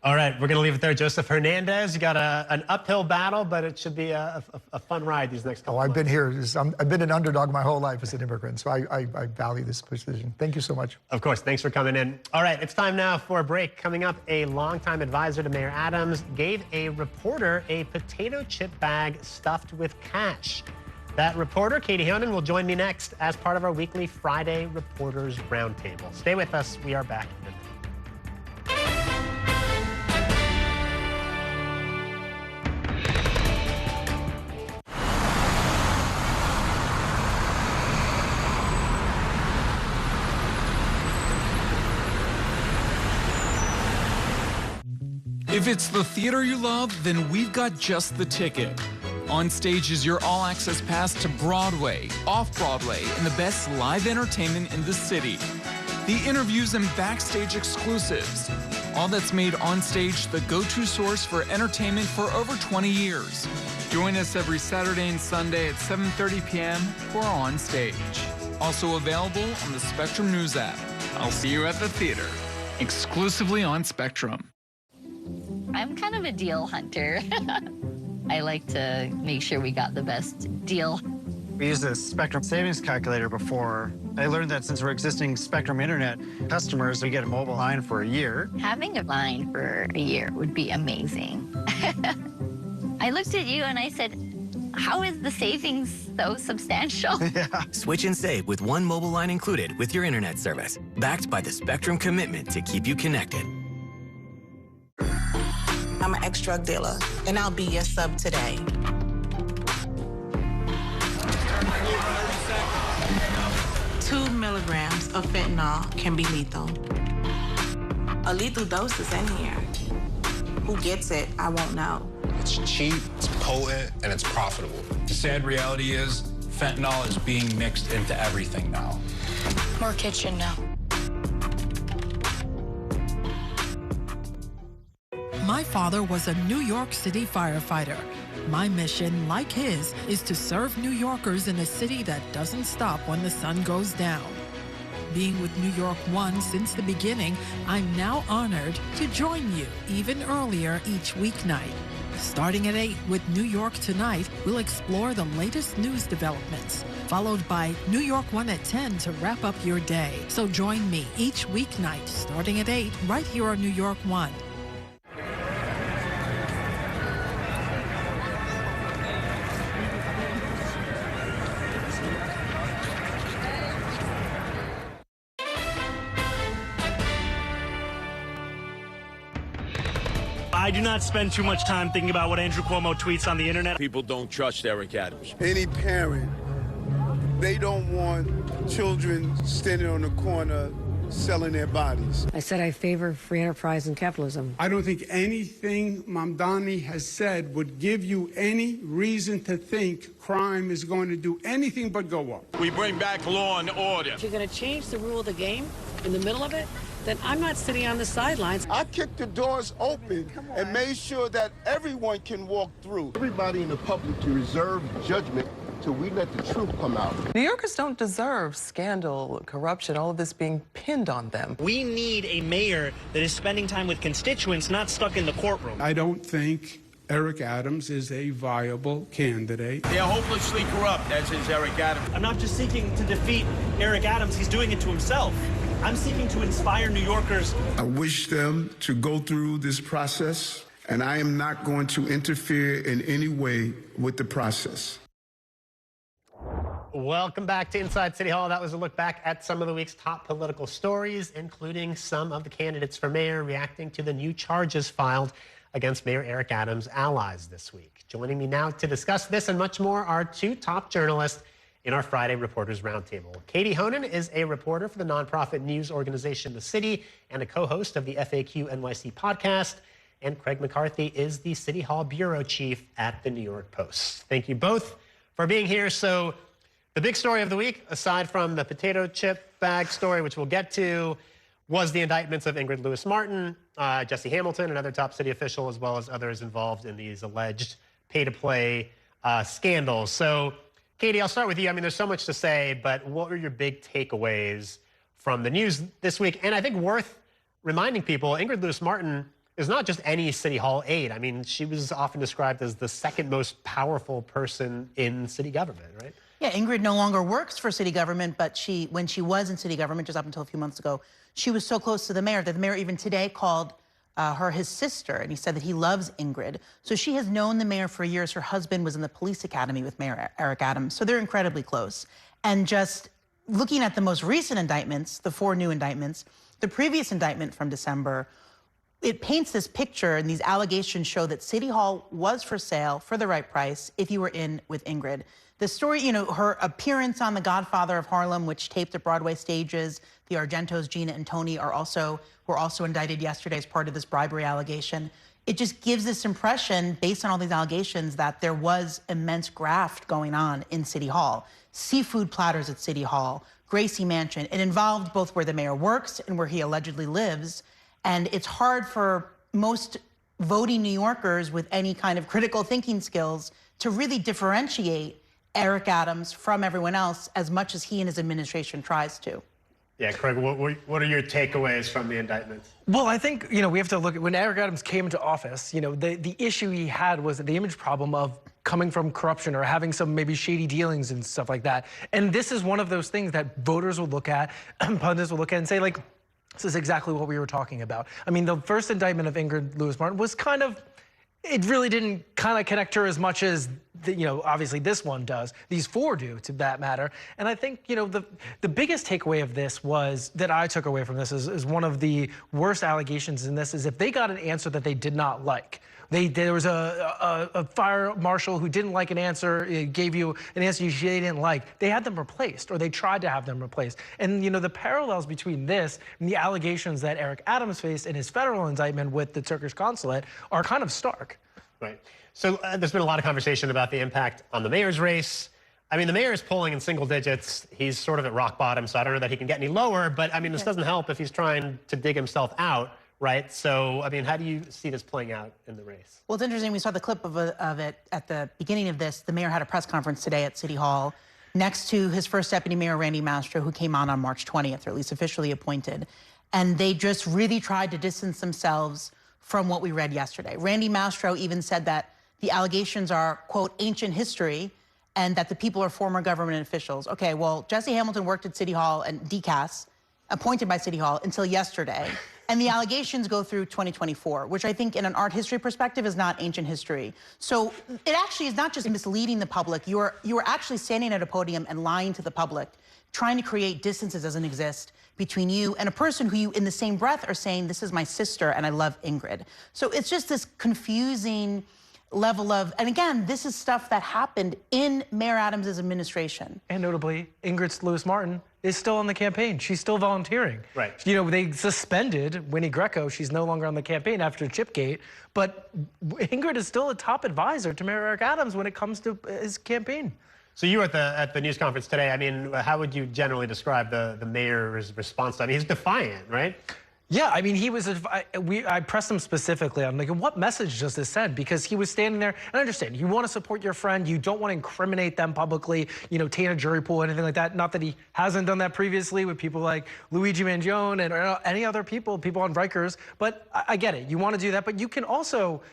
All right, we're going to leave it there. Joseph Hernandez, you got an uphill battle, but it should be a fun ride these next couple months. I've been here. I've been an underdog my whole life as an immigrant, so I value this position. Thank you so much. Of course, thanks for coming in. All right, it's time now for a break. Coming up, a longtime advisor to Mayor Adams gave a reporter a potato chip bag stuffed with cash. That reporter, Katie Honan, will join me next as part of our weekly Friday Reporters Roundtable. Stay with us. We are back in a minute. If it's the theater you love, then we've got just the ticket. On Stage is your all-access pass to Broadway, off-Broadway, and the best live entertainment in the city. The interviews and backstage exclusives. All that's made On Stage the go-to source for entertainment for over 20 years. Join us every Saturday and Sunday at 7:30 p.m. for On Stage. Also available on the Spectrum News app. I'll see you at the theater, exclusively on Spectrum. I'm kind of a deal hunter. I like to make sure we got the best deal. We used a Spectrum savings calculator before. I learned that since we're existing Spectrum internet customers, we get a mobile line for a year. Having a line for a year would be amazing. I looked at you and I said, how is the savings so substantial? Yeah. Switch and save with one mobile line included with your internet service. Backed by the Spectrum commitment to keep you connected. I'm an ex-drug dealer, and I'll be your sub today. Two milligrams of fentanyl can be lethal. A lethal dose is in here. Who gets it, I won't know. It's cheap, it's potent, and it's profitable. The sad reality is fentanyl is being mixed into everything now. More kitchen now. My father was a New York City firefighter. My mission, like his, is to serve New Yorkers in a city that doesn't stop when the sun goes down. Being with New York One since the beginning, I'm now honored to join you even earlier each weeknight. Starting at 8 with New York Tonight, we'll explore the latest news developments, followed by New York One at 10 to wrap up your day. So join me each weeknight starting at 8 right here on New York One. I do not spend too much time thinking about what Andrew Cuomo tweets on the internet. People don't trust Eric Adams. Any parent, they don't want children standing on the corner selling their bodies. I said I favor free enterprise and capitalism. I don't think anything Mamdani has said would give you any reason to think crime is going to do anything but go up. We bring back law and order. If you're going to change the rule of the game in the middle of it, then I'm not sitting on the sidelines. I kicked the doors open and made sure that everyone can walk through. Everybody in the public to reserve judgment till we let the truth come out. New Yorkers don't deserve scandal, corruption, all of this being pinned on them. We need a mayor that is spending time with constituents, not stuck in the courtroom. I don't think Eric Adams is a viable candidate. They're hopelessly corrupt, as is Eric Adams. I'm not just seeking to defeat Eric Adams, he's doing it to himself. I'm seeking to inspire New Yorkers. I wish them to go through this process, and I am not going to interfere in any way with the process. Welcome back to Inside City Hall. That was a look back at some of the week's top political stories, including some of the candidates for mayor reacting to the new charges filed against Mayor Eric Adams' allies this week. Joining me now to discuss this and much more are two top journalists in our Friday Reporters Roundtable. Katie Honan is a reporter for the nonprofit news organization The City and a co-host of the FAQ NYC podcast. And Craig McCarthy is the City Hall bureau chief at the New York Post. Thank you both for being here. So the big story of the week, aside from the potato chip bag story, which we'll get to, was the indictments of Ingrid Lewis-Martin, Jesse Hamilton, another top city official, as well as others involved in these alleged pay-to-play scandals. So Katie, I'll start with you. I mean, there's so much to say, but what were your big takeaways from the news this week? And I think worth reminding people, Ingrid Lewis-Martin is not just any City Hall aide. I mean, she was often described as the second most powerful person in city government, right? Yeah, Ingrid no longer works for city government, but when she was in city government, just up until a few months ago, she was so close to the mayor that the mayor even today called her his sister, and he said that he loves Ingrid. So she has known the mayor for years. Her husband was in the police academy with Mayor Eric Adams, so they're incredibly close. And just looking at the most recent indictments, the 4 new indictments, the previous indictment from December, it paints this picture, and these allegations show that City Hall was for sale for the right price if you were in with Ingrid. The story, you know, her appearance on The Godfather of Harlem, which taped at Broadway stages, the Argentos, Gina and Tony, were also indicted yesterday as part of this bribery allegation. It just gives this impression, based on all these allegations, that there was immense graft going on in City Hall. Seafood platters at City Hall, Gracie Mansion. It involved both where the mayor works and where he allegedly lives. And it's hard for most voting New Yorkers with any kind of critical thinking skills to really differentiate Eric Adams from everyone else, as much as he and his administration tries to. Yeah, Craig, what are your takeaways from the indictments? Well, I think, you know, we have to look at when Eric Adams came into office, you know, the issue he had was the image problem of coming from corruption or having some maybe shady dealings and stuff like that. And this is one of those things that voters will look at, pundits will look at and say, like, this is exactly what we were talking about. I mean, the first indictment of Ingrid Lewis-Martin was kind of, it really didn't kind of connect her as much as obviously this one does. These 4 do, to that matter. And I think, the biggest takeaway of this was, that I took away from this is one of the worst allegations in this is if they got an answer that they did not like. There was a fire marshal who didn't like an answer, gave you an answer they didn't like. They had them replaced, or they tried to have them replaced. And, the parallels between this and the allegations that Eric Adams faced in his federal indictment with the Turkish consulate are kind of stark. Right. So there's been a lot of conversation about the impact on the mayor's race. I mean, the mayor is polling in single digits. He's sort of at rock bottom, so I don't know that he can get any lower. But, I mean, this doesn't help if he's trying to dig himself out. Right. So, I mean, how do you see this playing out in the race? Well, it's interesting. We saw the clip of it at the beginning of this. The mayor had a press conference today at City Hall next to his first deputy mayor, Randy Mastro, who came on March 20th, or at least officially appointed. And they just really tried to distance themselves from what we read yesterday. Randy Mastro even said that the allegations are, quote, ancient history, and that the people are former government officials. Okay, well, Jesse Hamilton worked at City Hall and DCAS, appointed by City Hall, until yesterday. And the allegations go through 2024, which I think in an art history perspective is not ancient history. So it actually is not just misleading the public. You are actually standing at a podium and lying to the public, trying to create distance that doesn't exist between you and a person who you in the same breath are saying, this is my sister and I love Ingrid. So it's just this confusing level of, and again, this is stuff that happened in Mayor Adams' administration. And notably, Ingrid Lewis Martin is still on the campaign. She's still volunteering. Right. They suspended Winnie Greco. She's no longer on the campaign after Chipgate. But Ingrid is still a top advisor to Mayor Eric Adams when it comes to his campaign. So you were at the news conference today. I mean, how would you generally describe the mayor's response? I mean, he's defiant, right? Yeah, I mean, I pressed him specifically. I'm like, what message does this send? Because he was standing there, and I understand, you want to support your friend, you don't want to incriminate them publicly, taint a jury pool, anything like that. Not that he hasn't done that previously with people like Luigi Mangione and any other people on Rikers, but I get it. You want to do that, but you can also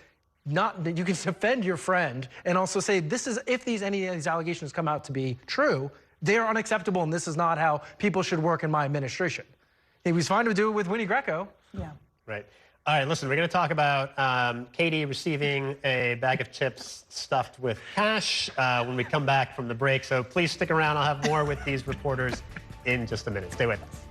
you can defend your friend and also say, if any of these allegations come out to be true, they're unacceptable, and this is not how people should work in my administration. He was fine to do it with Winnie Greco. Yeah. Right. All right, listen, we're going to talk about Katie receiving a bag of chips stuffed with cash when we come back from the break. So please stick around. I'll have more with these reporters in just a minute. Stay with us.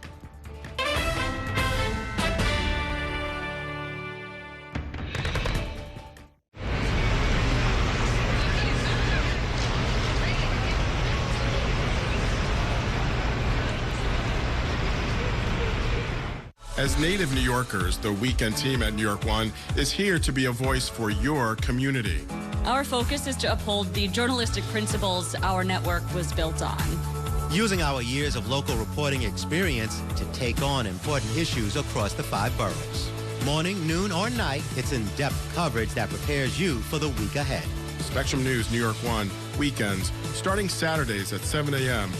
As native New Yorkers, the weekend team at New York One is here to be a voice for your community. Our focus is to uphold the journalistic principles our network was built on. Using our years of local reporting experience to take on important issues across the 5 boroughs. Morning, noon, or night, it's in-depth coverage that prepares you for the week ahead. Spectrum News New York One, weekends, starting Saturdays at 7 a.m.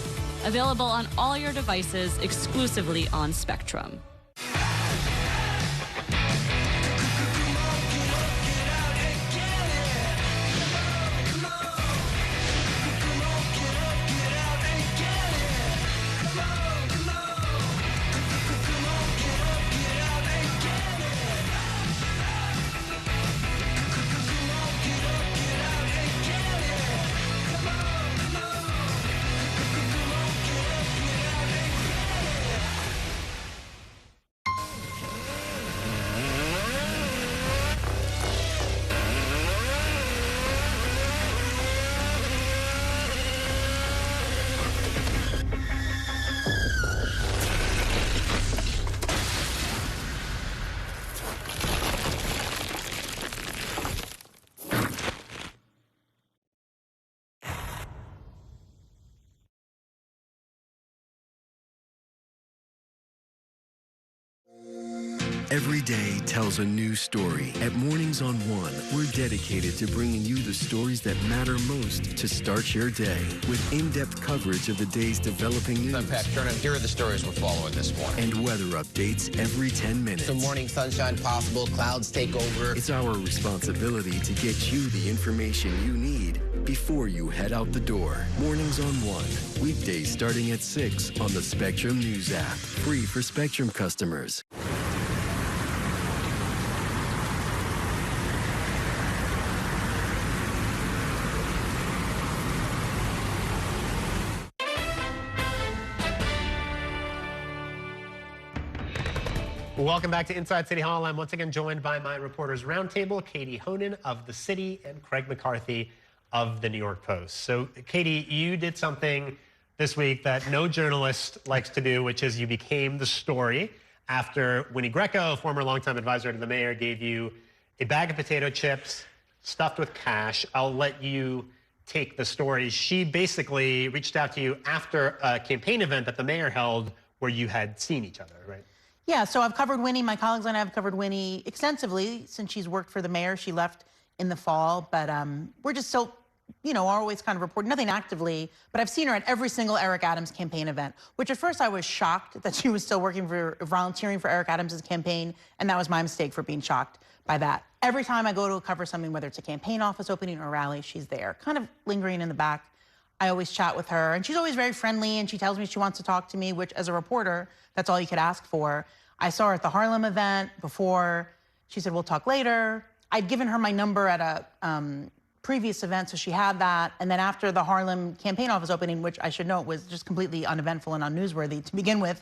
Available on all your devices exclusively on Spectrum. Every day tells a new story. At Mornings on One, we're dedicated to bringing you the stories that matter most to start your day with in-depth coverage of the day's developing news. I'm Pat Kernan. Here are the stories we're following this morning. And weather updates every 10 minutes. Some morning sunshine possible, clouds take over. It's our responsibility to get you the information you need before you head out the door. Mornings on One, weekdays starting at 6 on the Spectrum News app. Free for Spectrum customers. Welcome back to Inside City Hall. I'm once again joined by my Reporters Roundtable, Katie Honan of The City and Craig McCarthy of The New York Post. So, Katie, you did something this week that no journalist likes to do, which is you became the story after Winnie Greco, a former longtime advisor to the mayor, gave you a bag of potato chips stuffed with cash. I'll let you take the story. She basically reached out to you after a campaign event that the mayor held where you had seen each other, right? Yeah, so I've covered Winnie. My colleagues and I have covered Winnie extensively since she's worked for the mayor. She left in the fall, but we're just still, always kind of reporting, nothing actively, but I've seen her at every single Eric Adams campaign event, which at first I was shocked that she was still volunteering for Eric Adams' campaign, and that was my mistake for being shocked by that. Every time I go to cover something, whether it's a campaign office opening or a rally, she's there, kind of lingering in the back. I always chat with her, and she's always very friendly, and she tells me she wants to talk to me, which as a reporter, that's all you could ask for. I saw her at the Harlem event before. She said, we'll talk later. I'd given her my number at a previous event, so she had that. And then after the Harlem campaign office opening, which I should note was just completely uneventful and unnewsworthy to begin with,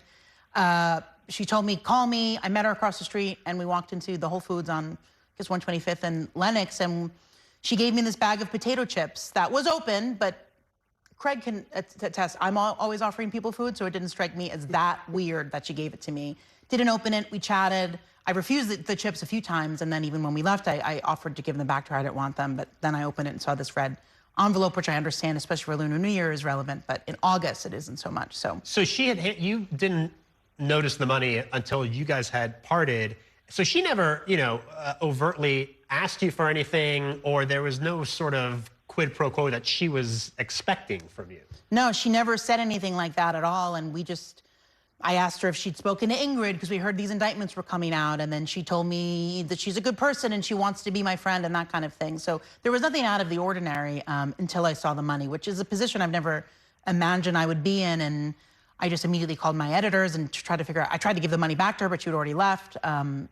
she told me, call me. I met her across the street, and we walked into the Whole Foods on, I guess, 125th and Lenox, and she gave me this bag of potato chips that was open, but Craig can attest, I'm always offering people food, so it didn't strike me as that weird that she gave it to me. Didn't open it, we chatted. I refused the chips a few times, and then even when we left, I offered to give them back to her. I didn't want them, but then I opened it and saw this red envelope, which I understand, especially for Lunar New Year, is relevant, but in August it isn't so much, so. So you didn't notice the money until you guys had parted. So she never, overtly asked you for anything, or there was no sort of quid pro quo that she was expecting from you? No, she never said anything like that at all, and I asked her if she'd spoken to Ingrid because we heard these indictments were coming out, and then she told me that she's a good person and she wants to be my friend and that kind of thing. So there was nothing out of the ordinary until I saw the money, which is a position I've never imagined I would be in. And I just immediately called my editors and tried to figure out, I tried to give the money back to her, but she had already left.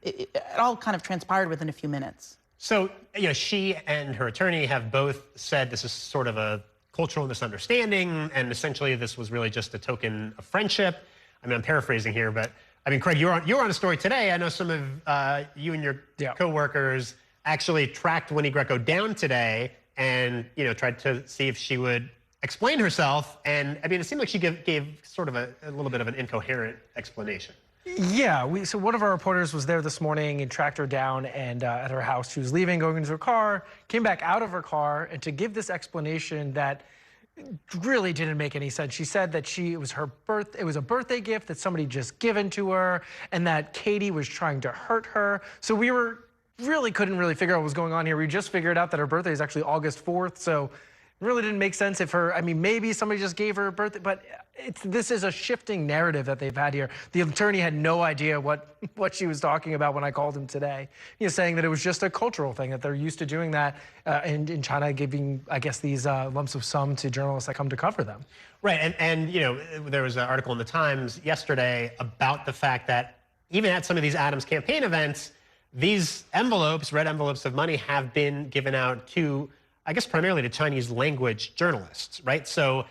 It all kind of transpired within a few minutes. So, she and her attorney have both said this is sort of a cultural misunderstanding, and essentially this was really just a token of friendship. I mean, I'm paraphrasing here, but I mean, Craig, you're on a story today. I know some of you and your coworkers actually tracked Winnie Greco down today and, tried to see if she would explain herself. And I mean, it seemed like she gave sort of a little bit of an incoherent explanation. Yeah, so one of our reporters was there this morning and tracked her down, and at her house. She was leaving, going into her car, came back out of her car, and to give this explanation that really didn't make any sense. She said that it was a birthday gift that somebody just given to her, and that Katie was trying to hurt her. So we couldn't really figure out what was going on here. We just figured out that her birthday is actually August 4th, so it really didn't make sense maybe somebody just gave her a birthday, but this is a shifting narrative that they've had here. The attorney had no idea what she was talking about when I called him today. Saying that it was just a cultural thing, that they're used to doing that in China, giving, I guess, these lumps of sum to journalists that come to cover them. Right, and there was an article in the Times yesterday about the fact that even at some of these Adams campaign events, these envelopes, red envelopes of money, have been given out to, I guess, primarily to Chinese language journalists, right? So,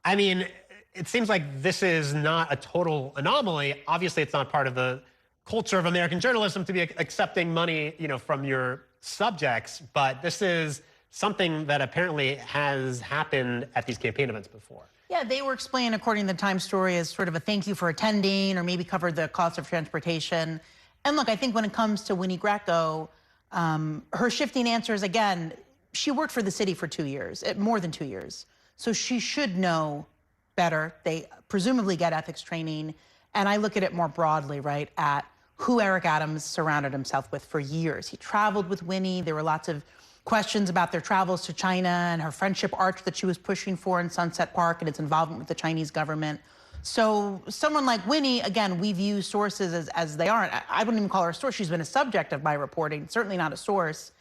I mean, it seems like this is not a total anomaly. Obviously, it's not part of the culture of American journalism to be accepting money, from your subjects, but this is something that apparently has happened at these campaign events before. Yeah, they were explained, according to the Times story, as sort of a thank you for attending, or maybe covered the cost of transportation. And look, I think when it comes to Winnie Greco, her shifting answers, again, she worked for the city for 2 years, more than 2 years. So she should know better. They presumably get ethics training. And I look at it more broadly, right, at who Eric Adams surrounded himself with for years. He traveled with Winnie. There were lots of questions about their travels to China and her friendship arch that she was pushing for in Sunset Park and its involvement with the Chinese government. So someone like Winnie, again, we view sources as they aren't. I wouldn't even call her a source. She's been a subject of my reporting, certainly not a source.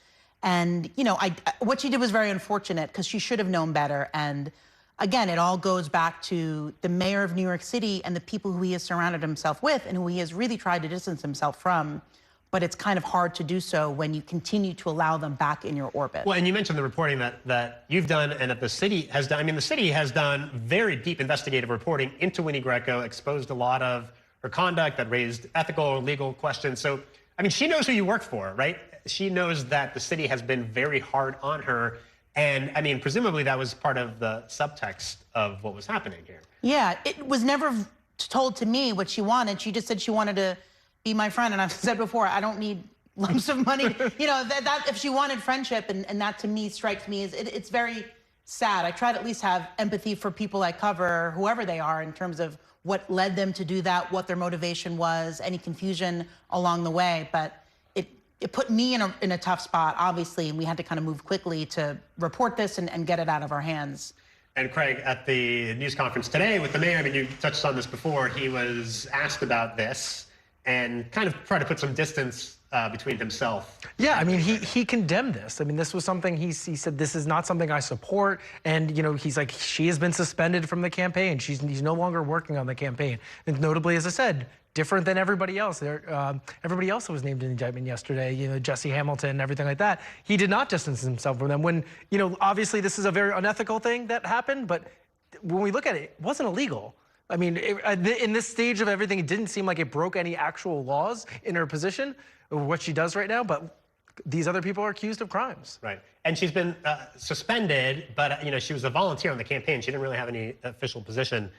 And, what she did was very unfortunate because she should have known better. And again, it all goes back to the mayor of New York City and the people who he has surrounded himself with and who he has really tried to distance himself from. But it's kind of hard to do so when you continue to allow them back in your orbit. Well, and you mentioned the reporting that you've done and that the city has done. I mean, the city has done very deep investigative reporting into Winnie Greco, exposed a lot of her conduct, that raised ethical or legal questions. So, I mean, she knows who you work for, right? She knows that the city has been very hard on her. And, I mean, presumably that was part of the subtext of what was happening here. Yeah, it was never told to me what she wanted. She just said she wanted to be my friend. And I've said before, I don't need lumps of money. You know, that if she wanted friendship, and that to me strikes me as, it's very sad. I try to at least have empathy for people I cover, whoever they are, in terms of what led them to do that, what their motivation was, any confusion along the way. But it put me in a tough spot, obviously, and we had to kind of move quickly to report this and get it out of our hands. And Craig, at the news conference today with the mayor, I mean, you touched on this before, he was asked about this and kind of tried to put some distance between himself. Yeah, I mean, he condemned this. I mean, this was something he said, this is not something I support. And, you know, he's like, she has been suspended from the campaign. He's no longer working on the campaign. And notably, as I said, different than everybody else. Everybody else that was named in the indictment yesterday, you know, Jesse Hamilton and everything like that, he did not distance himself from them. When, you know, obviously this is a very unethical thing that happened, but when we look at it, it wasn't illegal. I mean, in this stage of everything, it didn't seem like it broke any actual laws in her position, what she does right now, but these other people are accused of crimes. Right. And she's been suspended, but, you know, she was a volunteer on the campaign. She didn't really have any official position.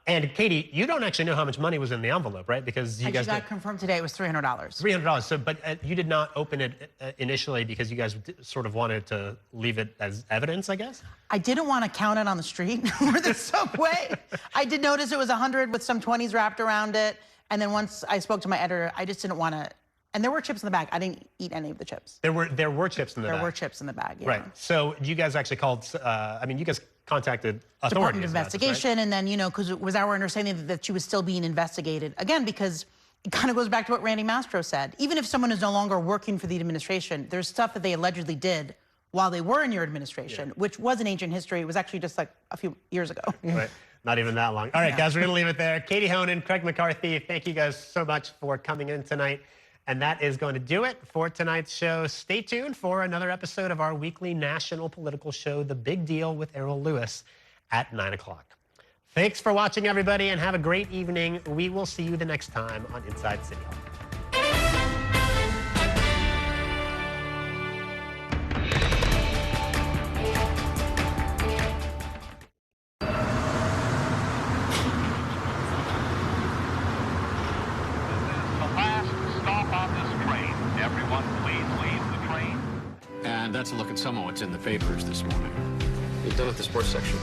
And Katie, you don't actually know how much money was in the envelope, right? Because you guys got confirmed today it was $300. $300. So, but you did not open it initially because you guys sort of wanted to leave it as evidence, I guess? I didn't want to count it on the street or the subway. I did notice it was 100 with some 20s wrapped around it. And then once I spoke to my editor, I just didn't want to. And there were chips in the bag. I didn't eat any of the chips. There were chips in the bag. There were chips in the bag, yeah. Right. So you guys actually called, I mean, you guys contacted authorities. Department of about Investigation, this, right? and then, you know, because it was our understanding that she was still being investigated. Again, because it kind of goes back to what Randy Mastro said. Even if someone is no longer working for the administration, there's stuff that they allegedly did while they were in your administration, which was an ancient history. It was actually just like a few years ago. Right. Not even that long. All right, guys, we're going to leave it there. Katie Honan, Craig McCarthy, thank you guys so much for coming in tonight. And that is going to do it for tonight's show. Stay tuned for another episode of our weekly national political show, The Big Deal with Errol Louis, at 9 o'clock. Thanks for watching, everybody, and have a great evening. We will see you the next time on Inside City Hall. And that's a look at some of what's in the papers this morning. You're done with the sports section.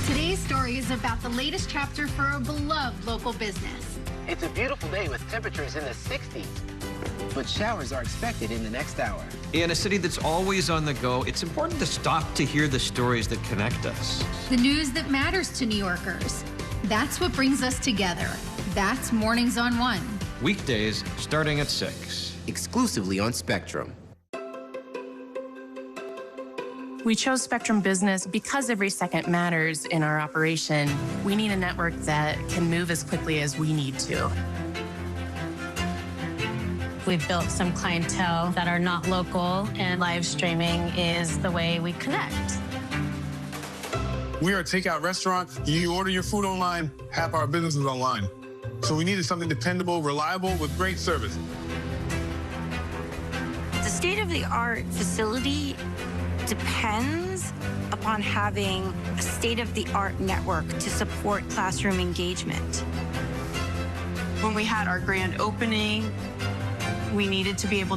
Today's story is about the latest chapter for a beloved local business. It's a beautiful day with temperatures in the 60s, but showers are expected in the next hour. In a city that's always on the go, it's important to stop to hear the stories that connect us. The news that matters to New Yorkers. That's what brings us together. That's Mornings on One. Weekdays starting at 6. Exclusively on Spectrum. We chose Spectrum Business because every second matters in our operation. We need a network that can move as quickly as we need to. We've built some clientele that are not local, and live streaming is the way we connect. We are a takeout restaurant. You order your food online, half our business is online. So we needed something dependable, reliable, with great service. The state-of-the-art facility depends upon having a state-of-the-art network to support classroom engagement. When we had our grand opening, we needed to be able